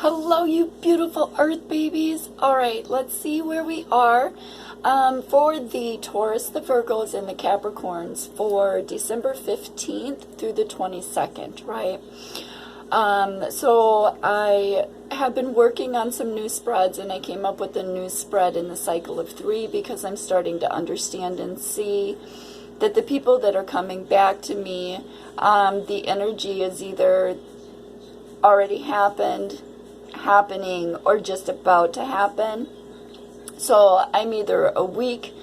Hello, you beautiful earth babies. All right, let's see where we are for the Taurus, the Virgos, and the Capricorns for December 15th through the 22nd, right? So I have been working on some new spreads, and I came up with a new spread in the cycle of 3 because I'm starting to understand and see that the people that are coming back to me, the energy is either already happened, happening, or just about to happen. So I'm either a week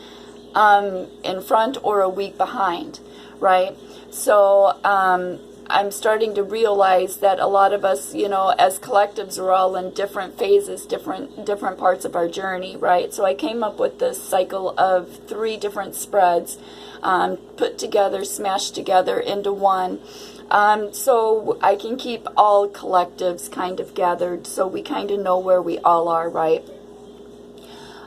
in front or a week behind, right? So I'm starting to realize that a lot of us, you know, as collectives, are all in different phases, different parts of our journey, right? So I came up with this cycle of 3 different spreads, put together, smashed together into one. So I can keep all collectives kind of gathered so we kind of know where we all are, right?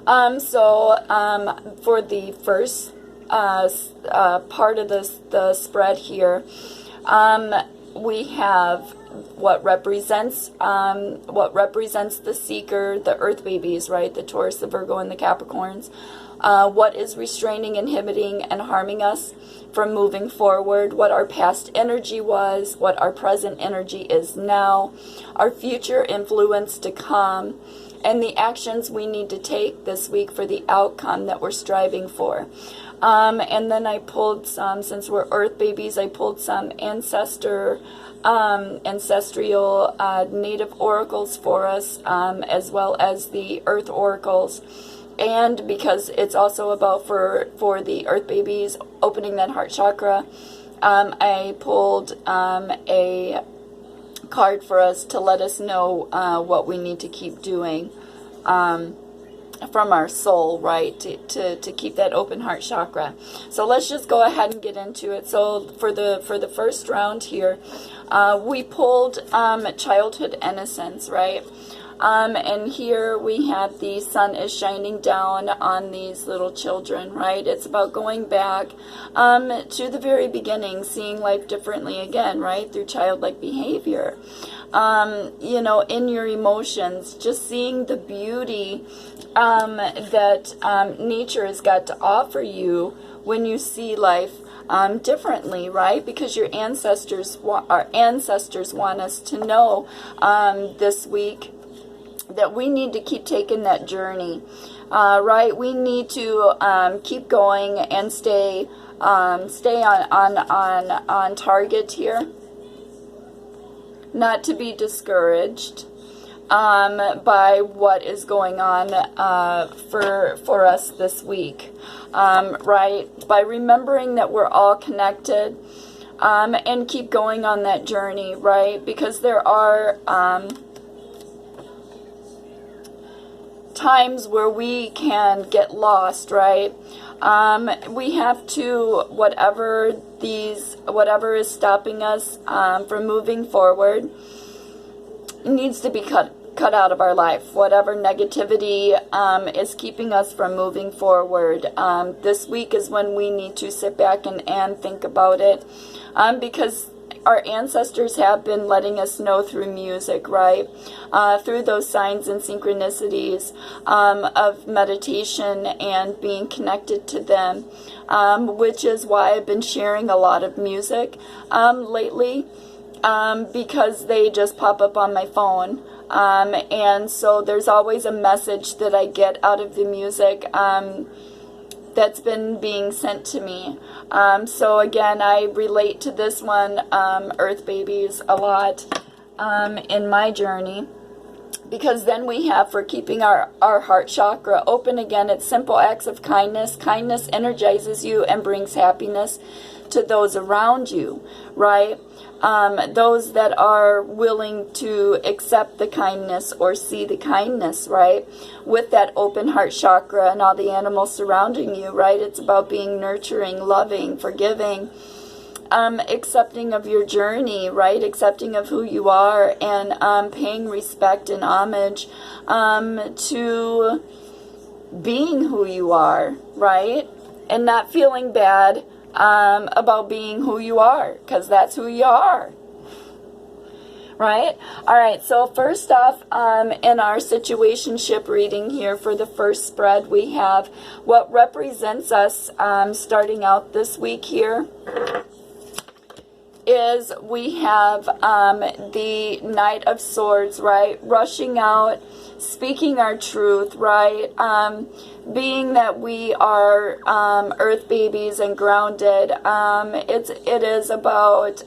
For the first part of the spread here, we have what represents the seeker, the earth babies, right? The Taurus, the Virgo, and the Capricorns. What is restraining, inhibiting, and harming us from moving forward, what our past energy was, what our present energy is now, our future influence to come, and the actions we need to take this week for the outcome that we're striving for. And then I pulled some, since we're earth babies, I pulled some ancestral native oracles for us, as well as the earth oracles. And because it's also about for the earth babies opening that heart chakra, I pulled a card for us to let us know what we need to keep doing from our soul, right, to keep that open heart chakra. So let's just go ahead and get into it. So for the first round here, we pulled childhood innocence, right? And here we have the sun is shining down on these little children, right? It's about going back to the very beginning, seeing life differently again, right? Through childlike behavior. You know, in your emotions, just seeing the beauty that nature has got to offer you when you see life differently, right? Because your ancestors, our ancestors want us to know this week that we need to keep taking that journey, right? We need to keep going and stay on target here. Not to be discouraged by what is going on for us this week, right? By remembering that we're all connected, and keep going on that journey, right? Because there are times where we can get lost, right? We have to, whatever is stopping us from moving forward needs to be cut out of our life. Whatever negativity is keeping us from moving forward. This week is when we need to sit back and think about it, because our ancestors have been letting us know through music, right? Through those signs and synchronicities of meditation and being connected to them, which is why I've been sharing a lot of music lately, because they just pop up on my phone. And so there's always a message that I get out of the music that's been being sent to me. So again, I relate to this one, earth babies, a lot in my journey, because then we have, for keeping our heart chakra open again, it's simple acts of kindness. Kindness energizes you and brings happiness to those around you, right? Those that are willing to accept the kindness or see the kindness, right? With that open heart chakra and all the animals surrounding you, right? It's about being nurturing, loving, forgiving, accepting of your journey, right? Accepting of who you are, and paying respect and homage to being who you are, right? And not feeling bad about being who you are, because that's who you are, right? All right, so first off, in our situationship reading here for the first spread, we have what represents us starting out this week here is we have the Knight of Swords, right? Rushing out, speaking our truth, right? Being that we are earth babies and grounded, it is about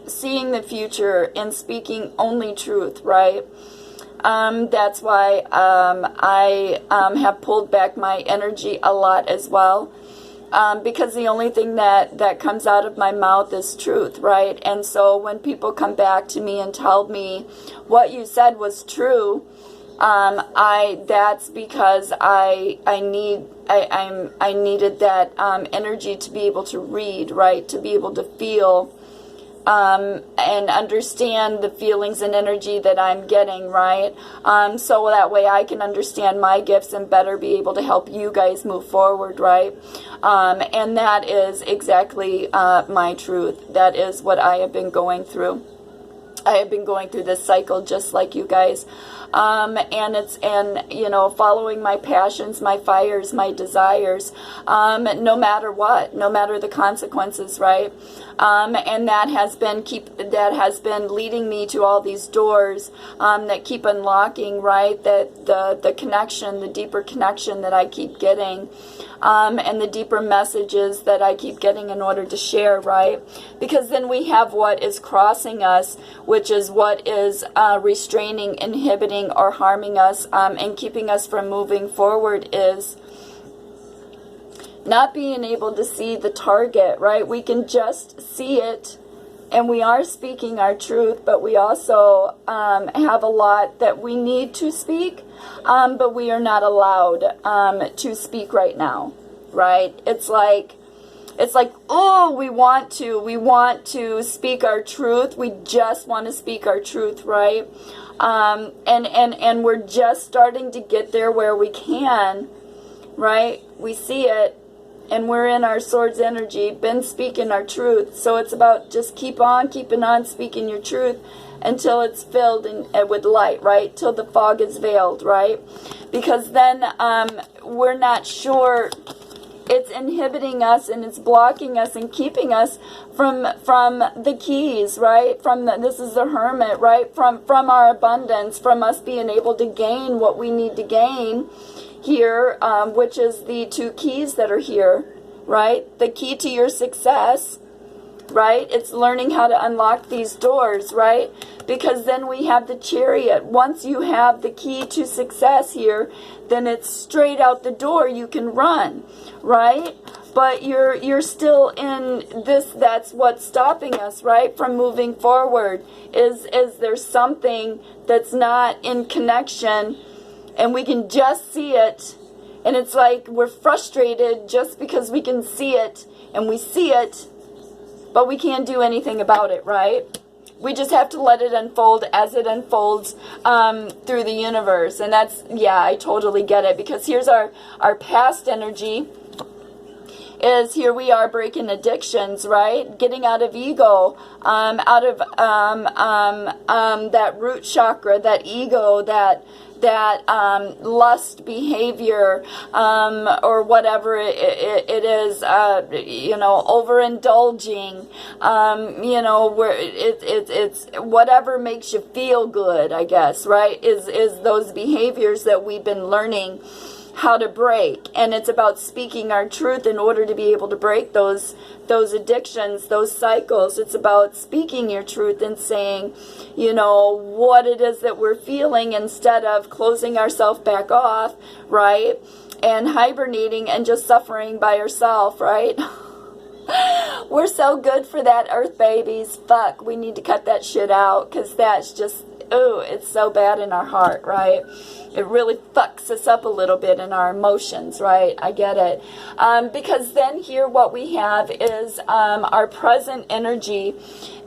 seeing the future and speaking only truth, right? That's why I have pulled back my energy a lot as well. Because the only thing that comes out of my mouth is truth, right? And so when people come back to me and tell me what you said was true, that's because I needed that energy to be able to read, right? To be able to feel and understand the feelings and energy that I'm getting, right? So that way I can understand my gifts and better be able to help you guys move forward, right? And that is exactly my truth. That is what I have been going through. I have been going through this cycle just like you guys. And you know, following my passions, my fires, my desires, no matter what, no matter the consequences, right? And that has been leading me to all these doors that keep unlocking, right? That the connection, the deeper connection that I keep getting, and the deeper messages that I keep getting in order to share, right? Because then we have what is crossing us, which is what is restraining, inhibiting, or harming us, and keeping us from moving forward, is not being able to see the target, right? We can just see it, and we are speaking our truth, but we also have a lot that we need to speak, but we are not allowed to speak right now, right? It's like, oh, we want to speak our truth. We just want to speak our truth, right? And we're just starting to get there where we can, right? We see it, and we're in our swords energy, been speaking our truth. So it's about just keeping on speaking your truth until it's filled with light, right? Till the fog is veiled, right? Because then we're not sure. It's inhibiting us, and it's blocking us and keeping us from the keys, right? This is the Hermit, right? From our abundance, from us being able to gain what we need to gain here, which is the two keys that are here, right? The key to your success, right? It's learning how to unlock these doors, right? Because then we have the Chariot. Once you have the key to success here, then it's straight out the door. You can run, right? But you're still in this. That's what's stopping us, right, from moving forward. Is there's something that's not in connection, and we can just see it, and it's like we're frustrated just because we can see it, and we see it, but we can't do anything about it, right? We just have to let it unfold as it unfolds through the universe. And that's, yeah, I totally get it. Because here's our past energy. Is here we are breaking addictions, right? Getting out of ego, out of that root chakra, that ego, that lust behavior, or whatever it is, you know, overindulging, you know, where it's whatever makes you feel good, I guess, right? Is those behaviors that we've been learning how to break. And it's about speaking our truth in order to be able to break those addictions, those cycles. It's about speaking your truth and saying, you know, what it is that we're feeling, instead of closing ourselves back off, right, and hibernating and just suffering by ourselves, right? We're so good for that, earth babies. Fuck, we need to cut that shit out, because that's just, ooh, it's so bad in our heart, right? It really fucks us up a little bit in our emotions, right? I get it. Because then here what we have is our present energy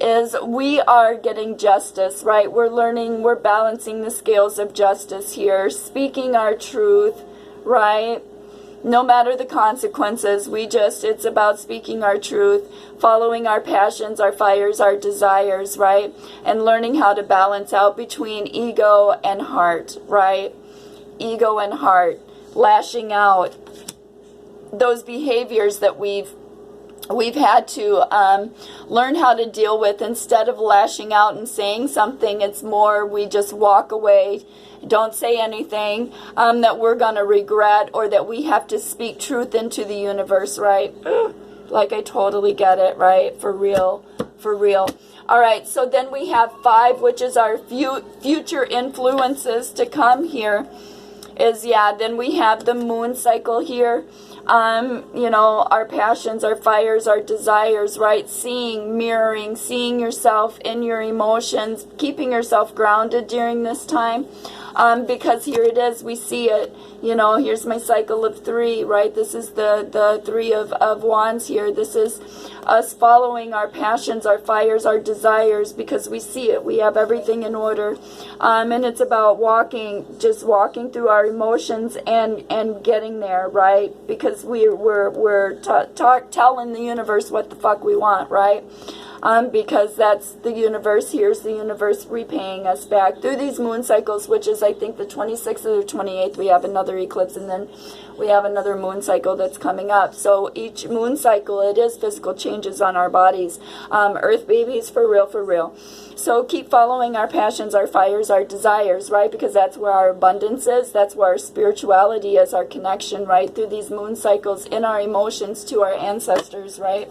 is we are getting justice, right? We're learning, we're balancing the scales of justice here, speaking our truth, right? No matter the consequences, it's about speaking our truth, following our passions, our fires, our desires, right? And learning how to balance out between ego and heart, right? Ego and heart, lashing out. Those behaviors that we've had to learn how to deal with. Instead of lashing out and saying something, it's more we just walk away, don't say anything that we're going to regret, or that we have to speak truth into the universe, right? Like, I totally get it, right? For real, for real. All right, so then we have 5, which is our future influences to come here. Then we have the moon cycle here. You know, our passions, our fires, our desires, right? Seeing, mirroring, seeing yourself in your emotions, keeping yourself grounded during this time. Because here it is, we see it. You know, here's my cycle of 3, right? This is the 3 of Wands here. This is us following our passions, our fires, our desires, because we see it. We have everything in order. And it's about just walking through our emotions and getting there, right? Because we're telling the universe what the fuck we want, right? Because that's the universe. Here's the universe repaying us back through these moon cycles, which is, I think, the 26th or the 28th. We have another eclipse, and then we have another moon cycle that's coming up. So each moon cycle, it is physical changes on our bodies. Earth babies, for real, for real. So keep following our passions, our fires, our desires, right? Because that's where our abundance is. That's where our spirituality is, our connection, right? Through these moon cycles, in our emotions to our ancestors, right?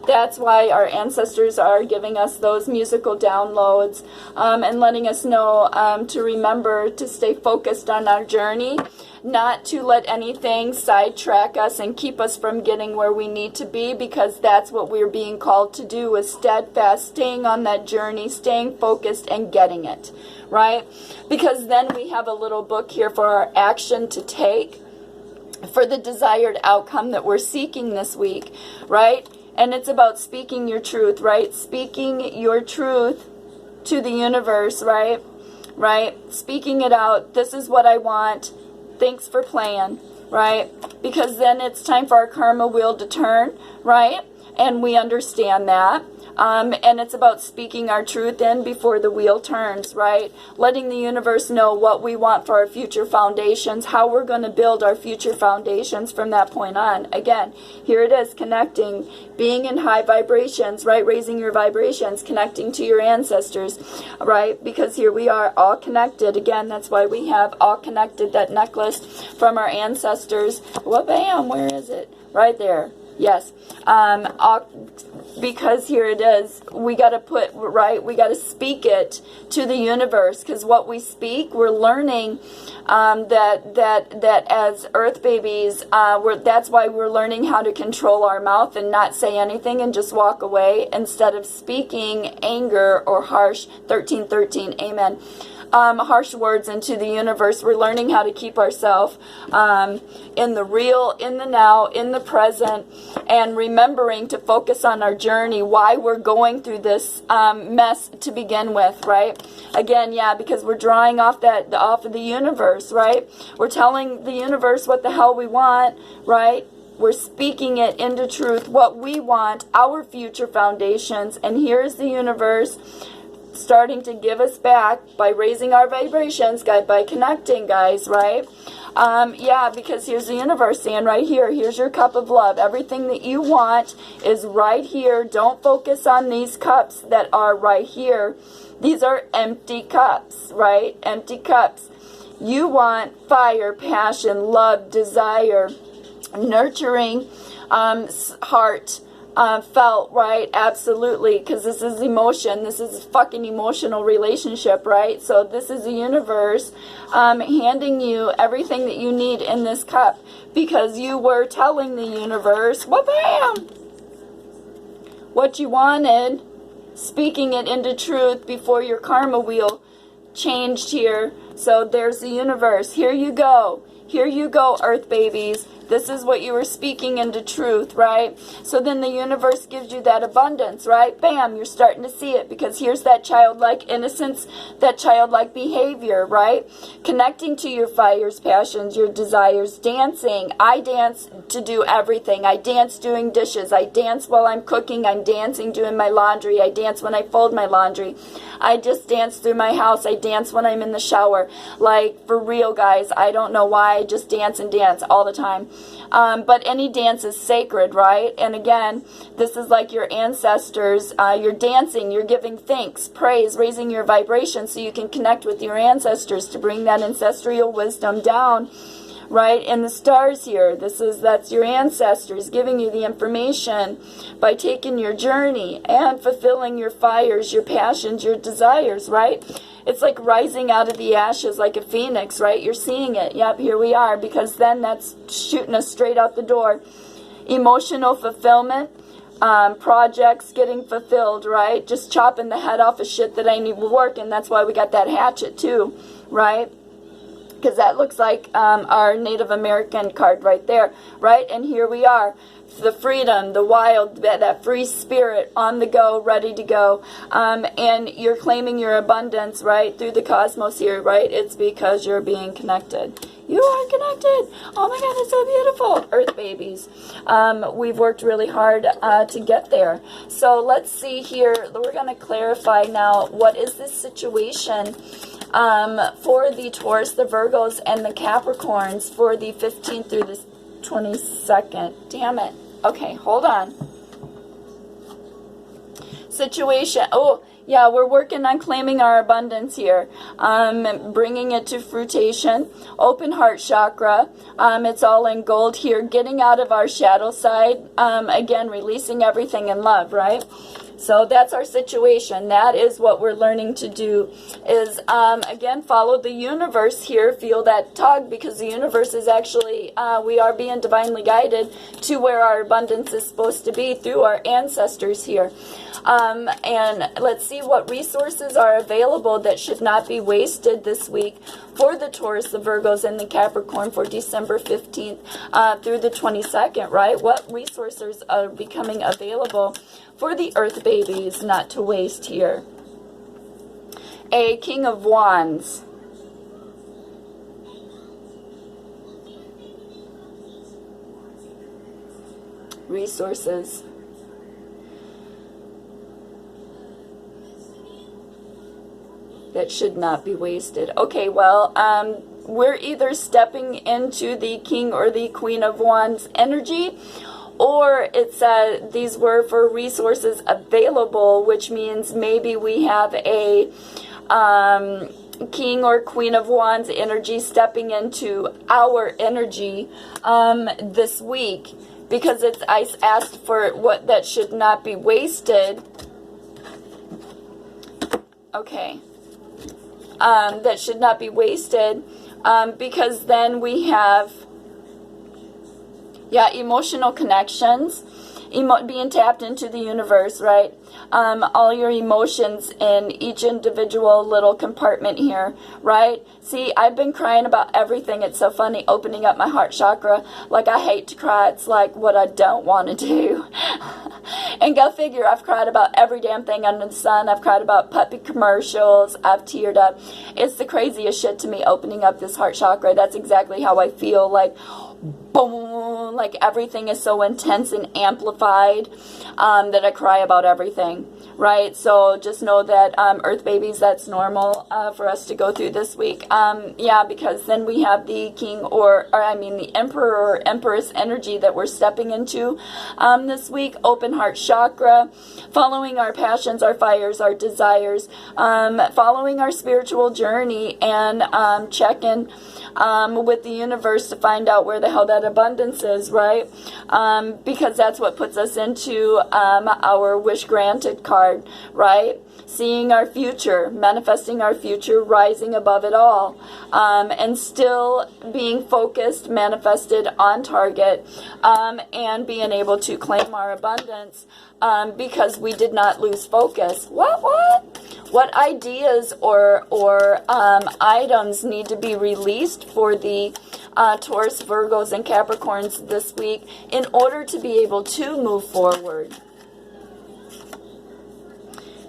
That's why our ancestors are giving us those musical downloads and letting us know to remember to stay focused on our journey, not to let anything sidetrack us and keep us from getting where we need to be, because that's what we're being called to do, is steadfast, staying on that journey, staying focused and getting it, right? Because then we have a little book here for our action to take for the desired outcome that we're seeking this week, right? And it's about speaking your truth, right? Speaking your truth to the universe, right? Right? Speaking it out. This is what I want. Thanks for playing, right? Because then it's time for our karma wheel to turn, right? And we understand that. And it's about speaking our truth in before the wheel turns, right? Letting the universe know what we want for our future foundations, how we're going to build our future foundations from that point on. Again, here it is, connecting, being in high vibrations, right? Raising your vibrations, connecting to your ancestors, right? Because here we are, all connected. Again, that's why we have all connected, that necklace from our ancestors. Well, bam, where is it? Right there. Yes. Because here it is, we got to we got to speak it to the universe, because what we speak, we're learning that as earth babies, that's why we're learning how to control our mouth and not say anything and just walk away, instead of speaking anger or harsh, 1313, amen, harsh words into the universe. We're learning how to keep ourselves in the real, in the now, in the present, and remembering to focus on our journey, why we're going through this mess to begin with, right? Again, yeah, because we're drawing off of the universe, right? We're telling the universe what the hell we want, right? We're speaking it into truth, what we want, our future foundations, and here's the universe starting to give us back by raising our vibrations, by connecting, guys, right? Yeah, because here's the universe saying right here, here's your cup of love. Everything that you want is right here. Don't focus on these cups that are right here. These are empty cups, right? Empty cups. You want fire, passion, love, desire, nurturing, heart, felt, right? Absolutely, because this is emotion. This is a fucking emotional relationship, right? So this is the universe handing you everything that you need in this cup, because you were telling the universe, wha-bam, what you wanted, speaking it into truth before your karma wheel changed here. So there's the universe. Here you go. Here you go, earth babies. This is what you were speaking into truth, right? So then the universe gives you that abundance, right? Bam, you're starting to see it, because here's that childlike innocence, that childlike behavior, right? Connecting to your fires, passions, your desires, dancing. I dance to do everything. I dance doing dishes. I dance while I'm cooking. I'm dancing doing my laundry. I dance when I fold my laundry. I just dance through my house. I dance when I'm in the shower. Like, for real, guys, I don't know why. I just dance and dance all the time. But any dance is sacred, right? And again, this is like your ancestors. You're dancing, you're giving thanks, praise, raising your vibration so you can connect with your ancestors to bring that ancestral wisdom down, right? And the stars here, that's your ancestors giving you the information by taking your journey and fulfilling your fires, your passions, your desires, right? It's like rising out of the ashes like a phoenix, right? You're seeing it. Yep, here we are, because then that's shooting us straight out the door. Emotional fulfillment, projects getting fulfilled, right? Just chopping the head off of shit that I need to work, and that's why we got that hatchet too, right? Because that looks like our Native American card right there, right? And here we are. The freedom, the wild, that free spirit on the go, ready to go. And you're claiming your abundance, right, through the cosmos here, right? It's because you're being connected. You are connected. Oh my God, it's so beautiful. Earth babies. We've worked really hard to get there. So let's see here. We're going to clarify now, what is this situation for the Taurus, the Virgos, and the Capricorns for the 15th through the 22nd. Damn it. Okay, hold on. Situation. Oh, yeah, we're working on claiming our abundance here. Bringing it to fruition. Open heart chakra. It's all in gold here. Getting out of our shadow side. Again, releasing everything in love, right? So that's our situation. That is what we're learning to do, is, again, follow the universe here. Feel that tug, because the universe is actually, we are being divinely guided to where our abundance is supposed to be through our ancestors here. And let's see what resources are available that should not be wasted this week for the Taurus, the Virgos, and the Capricorn for December 15th through the 22nd, right? What resources are becoming available for the Earth babies not to waste here? A King of Wands. Resources. That should not be wasted. Okay, well, we're either stepping into the King or the Queen of Wands energy, or it said these were for resources available, which means maybe we have a King or Queen of Wands energy stepping into our energy this week, because I asked for what that should not be wasted. Okay. That should not be wasted, because then we have, yeah, emotional connections, being tapped into the universe, right? All your emotions in each individual little compartment here, right? See, I've been crying about everything. It's so funny, opening up my heart chakra. Like, I hate to cry. It's like what I don't want to do. And go figure, I've cried about every damn thing under the sun. I've cried about puppy commercials. I've teared up. It's the craziest shit to me, opening up this heart chakra. That's exactly how I feel. Like, boom, like everything is so intense and amplified that I cry about everything, right? So just know that, Earth babies, that's normal for us to go through this week. Yeah, because then we have the King or I mean the Emperor or Empress energy that we're stepping into this week. Open heart chakra, following our passions, our fires, our desires, following our spiritual journey, and checking with the universe to find out where the hell that abundance is, right? Because that's what puts us into our wish granted card, right? Seeing our future, manifesting our future, rising above it all, and still being focused, manifested, on target, and being able to claim our abundance because we did not lose focus. What ideas or items need to be released for the Taurus, Virgos, and Capricorns this week in order to be able to move forward.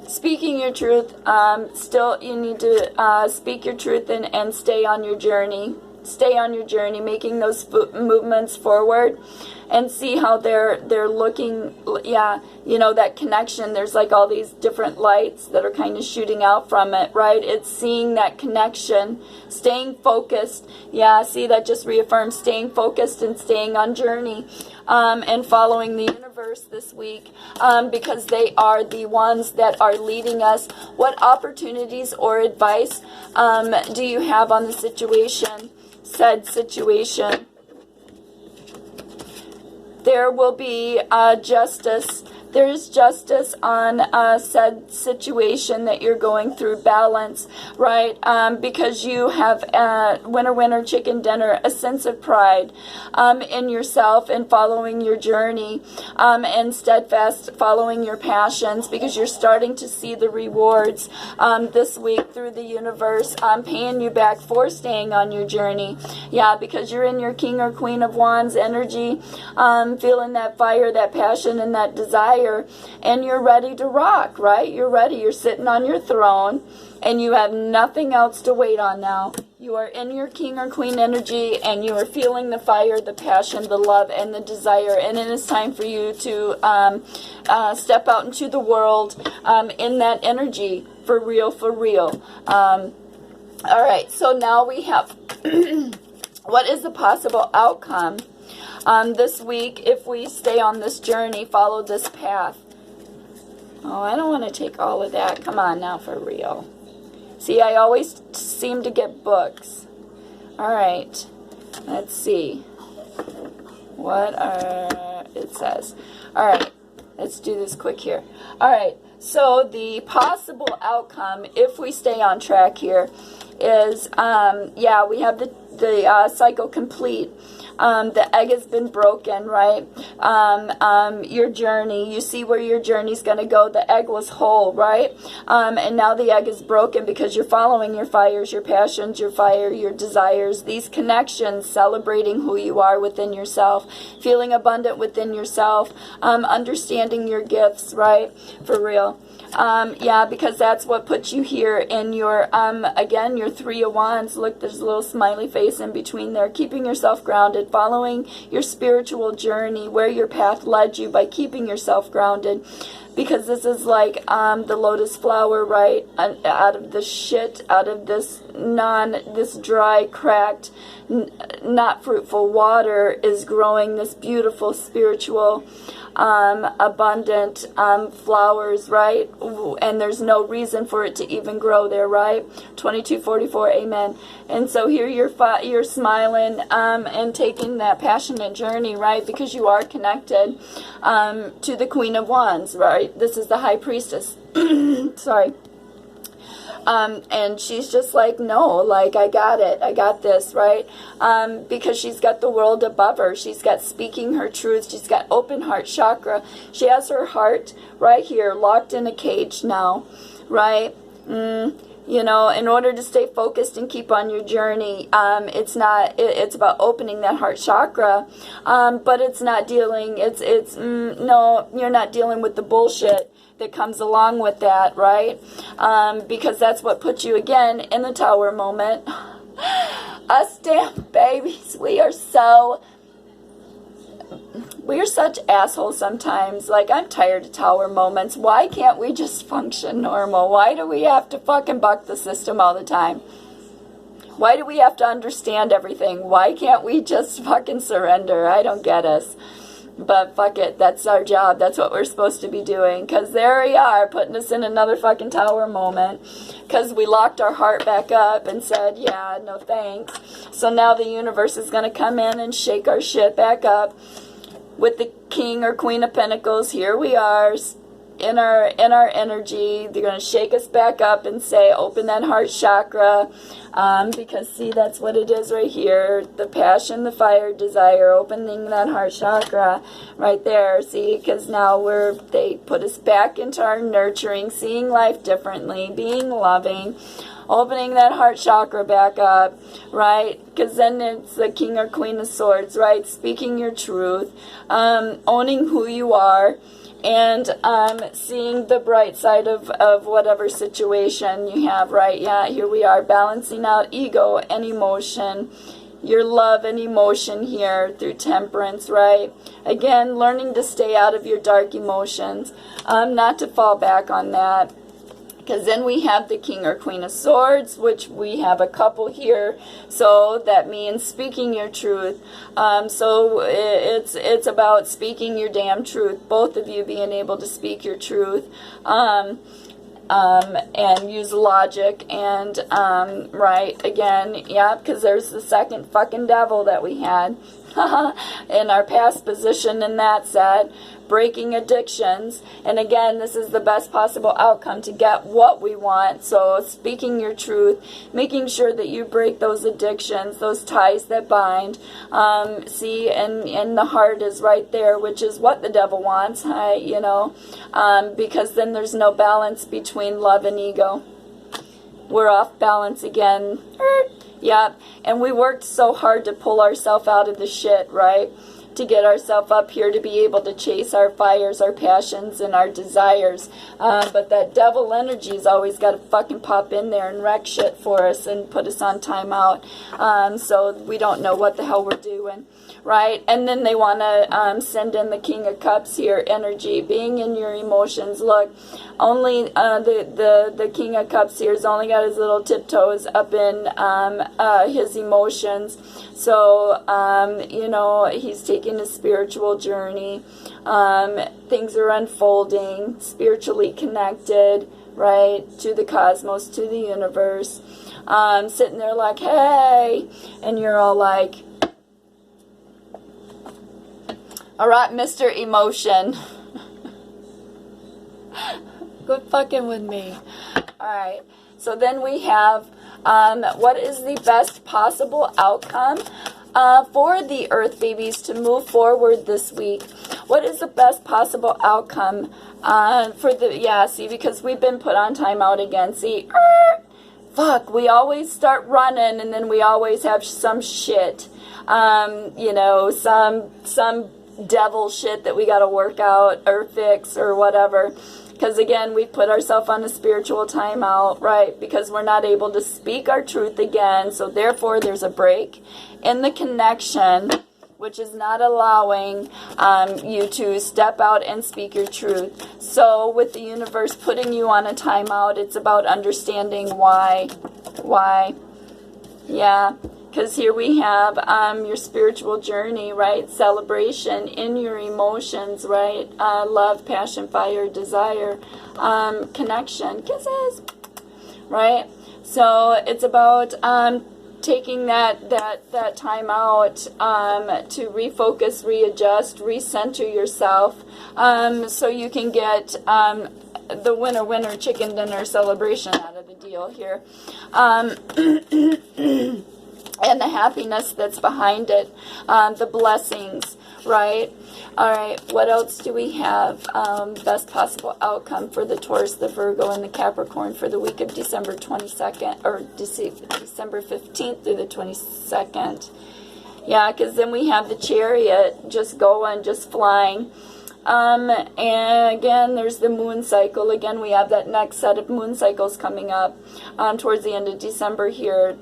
Speaking your truth, still you need to speak your truth and stay on your journey. Stay on your journey, making those movements forward, and see how they're looking. Yeah, you know, that connection. There's like all these different lights that are kind of shooting out from it, right? It's seeing that connection, staying focused. Yeah, see, that just reaffirms staying focused and staying on journey, and following the universe this week, because they are the ones that are leading us. What opportunities or advice do you have on the situation? Said situation. There will be justice. There's justice on said situation that you're going through, balance, right? Because you have, winner, winner, chicken dinner, a sense of pride in yourself and following your journey, and steadfast following your passions, because you're starting to see the rewards this week through the universe paying you back for staying on your journey. Yeah, because you're in your King or Queen of Wands energy, feeling that fire, that passion, and that desire. And you're ready to rock, right? You're ready. You're sitting on your throne and you have nothing else to wait on now. You are in your King or Queen energy and you are feeling the fire, the passion, the love, and the desire. And it is time for you to step out into the world in that energy, for real, for real. All right, so now we have what is the possible outcome this week if we stay on this journey, follow this path. Oh, I don't want to take all of that. Come on now, for real. See, I always seem to get books. All right, let's see what it says. All right, let's do this quick here. All right, so the possible outcome if we stay on track here is, yeah, we have the cycle complete. The egg has been broken, right? Your journey, you see where your journey's going to go. The egg was whole, right? And now the egg is broken because you're following your fires, your passions, your fire, your desires, these connections, celebrating who you are within yourself, feeling abundant within yourself, understanding your gifts, right? For real. Yeah, because that's what puts you here in your, again, your Three of Wands. Look, there's a little smiley face in between there. Keeping yourself grounded, following your spiritual journey, where your path led you by keeping yourself grounded. Because this is like the lotus flower, right? Out of the shit, out of this this dry, cracked, not fruitful water is growing this beautiful spiritual, abundant flowers, right? And there's no reason for it to even grow there, right? 2244, amen. And so here you're smiling and taking that passionate journey, right? Because you are connected to the Queen of Wands, right? This is the High Priestess. Sorry. And she's just like, no, like, I got it. I got this, right? Because she's got the world above her. She's got speaking her truth. She's got open heart chakra. She has her heart right here, locked in a cage now, right? You know, in order to stay focused and keep on your journey, it's about opening that heart chakra, but it's not dealing, no, you're not dealing with the bullshit that comes along with that, right? Because that's what puts you, again, in the Tower moment. Us damn babies, we are such assholes sometimes. Like, I'm tired of Tower moments. Why can't we just function normal? Why do we have to fucking buck the system all the time? Why do we have to understand everything? Why can't we just fucking surrender? I don't get us. But fuck it, that's our job. That's what we're supposed to be doing. Because there we are, putting us in another fucking Tower moment. Because we locked our heart back up and said, yeah, no thanks. So now the universe is going to come in and shake our shit back up. With the King or Queen of Pentacles, here we are, in our energy. They're going to shake us back up and say, open that heart chakra, because see, that's what it is right here. The passion, the fire, desire, opening that heart chakra right there. See, because now they put us back into our nurturing, seeing life differently, being loving, opening that heart chakra back up, right? Because then it's the King or Queen of Swords, right? Speaking your truth, owning who you are, and seeing the bright side of whatever situation you have, right? Yeah, here we are, balancing out ego and emotion, your love and emotion here through temperance, right? Again, learning to stay out of your dark emotions, not to fall back on that. Because then we have the King or Queen of Swords, which we have a couple here. So that means speaking your truth. So it's about speaking your damn truth. Both of you being able to speak your truth. And use logic and, right, again, yeah, because there's the second fucking devil that we had in our past position in that set, breaking addictions. And again, this is the best possible outcome to get what we want. So speaking your truth, making sure that you break those addictions, those ties that bind. See, and the heart is right there, which is what the devil wants, you know, because then there's no balance between love and ego. We're off balance again. Yep. And we worked so hard to pull ourselves out of the shit, right? To get ourselves up here to be able to chase our fires, our passions, and our desires. But that devil energy's always got to fucking pop in there and wreck shit for us and put us on timeout. So we don't know what the hell we're doing, right? And then they want to send in the King of Cups here, energy, being in your emotions. Look, only the King of Cups here has only got his little tiptoes up in his emotions. So, you know, he's taking a spiritual journey. Things are unfolding, spiritually connected, right, to the cosmos, to the universe. Sitting there like, hey, and you're all like, all right, Mr. Emotion. Good fucking with me. All right. So then we have what is the best possible outcome for the Earth babies to move forward this week? What is the best possible outcome for the, yeah, see, because we've been put on timeout again. See, fuck, we always start running and then we always have some shit, you know, some devil shit that we got to work out or fix or whatever. Because again, we put ourselves on a spiritual timeout, right? Because we're not able to speak our truth again. So therefore, there's a break in the connection, which is not allowing you to step out and speak your truth. So with the universe putting you on a timeout, it's about understanding why. Yeah. Because here we have your spiritual journey, right? Celebration in your emotions, right? Love, passion, fire, desire, connection, kisses, right? So it's about taking that time out to refocus, readjust, recenter yourself, so you can get the winner chicken dinner celebration out of the deal here. And the happiness that's behind it, the blessings, right? All right, what else do we have? Best possible outcome for the Taurus, the Virgo, and the Capricorn for the week of December 22nd, or December 15th through the 22nd. Yeah, because then we have the Chariot just going, just flying. And again, there's the moon cycle. Again, we have that next set of moon cycles coming up towards the end of December here.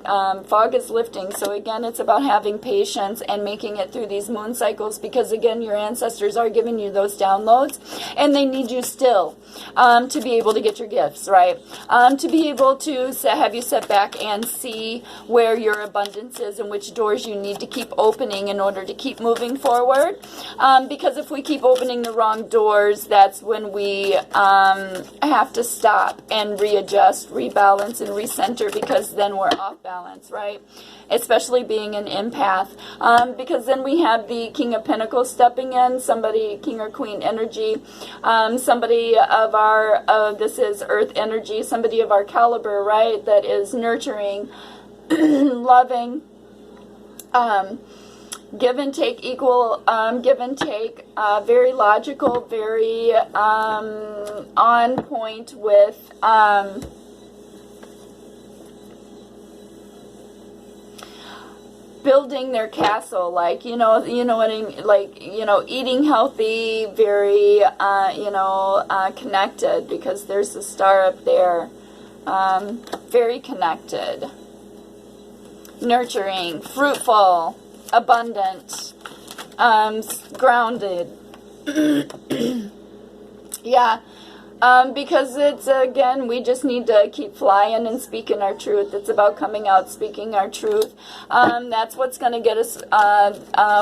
Fog is lifting. So again, it's about having patience and making it through these moon cycles, because again, your ancestors are giving you those downloads and they need you still to be able to get your gifts, right? To be able to have you sit back and see where your abundance is and which doors you need to keep opening in order to keep moving forward. Because if we keep opening the wrong doors, that's when we have to stop and readjust, rebalance, and recenter, because then we're off balance, right? Especially being an empath, because then we have the King of Pentacles stepping in, somebody, King or Queen energy, somebody of our, this is Earth energy, somebody of our caliber, right, that is nurturing, loving, give and take, equal, give and take, very logical, very on point with building their castle, like, you know what I mean, like, eating healthy, very, connected, because there's a star up there, very connected, nurturing, fruitful, abundant, grounded. Yeah, because it's, again, we just need to keep flying and speaking our truth. It's about coming out, speaking our truth. That's what's going to get us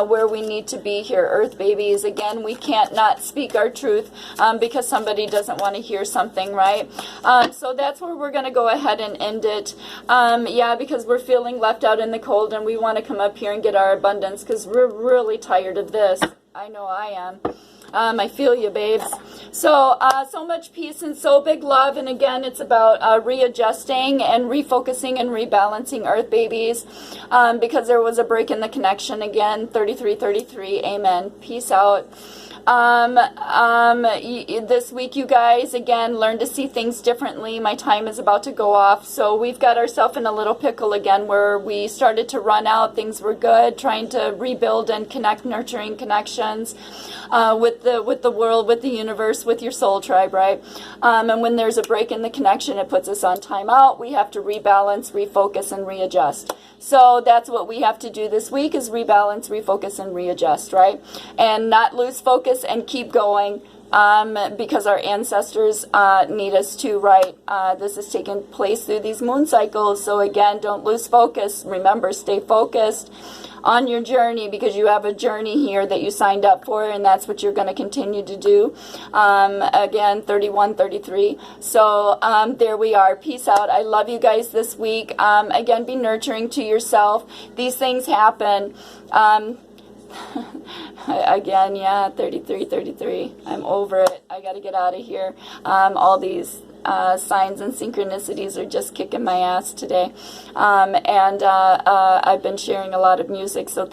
where we need to be here, Earth babies. Again, we can't not speak our truth because somebody doesn't want to hear something, right? So that's where we're going to go ahead and end it. Yeah, because we're feeling left out in the cold, and we want to come up here and get our abundance, because we're really tired of this. I know I am. I feel you, babes. So, so much peace and so big love. And again, it's about readjusting and refocusing and rebalancing, Earth babies, because there was a break in the connection. Again, 3333. Amen. Peace out. This week, you guys, again, learn to see things differently. My time is about to go off, so we've got ourselves in a little pickle again, where we started to run out. Things were good, trying to rebuild and connect, nurturing connections with the world, with the universe, with your soul tribe, right? And when there's a break in the connection, it puts us on timeout. We have to rebalance, refocus, and readjust. So that's what we have to do this week, is rebalance, refocus, and readjust, right? And not lose focus and keep going, because our ancestors need us to, right? This is taking place through these moon cycles. So again, don't lose focus. Remember, stay focused on your journey, because you have a journey here that you signed up for, and that's what you're going to continue to do. Again, 3133. So there we are. Peace out. I love you guys this week. Again, be nurturing to yourself. These things happen. Again, yeah, 3333. I'm over it. I got to get out of here. All these signs and synchronicities are just kicking my ass today. And I've been sharing a lot of music, so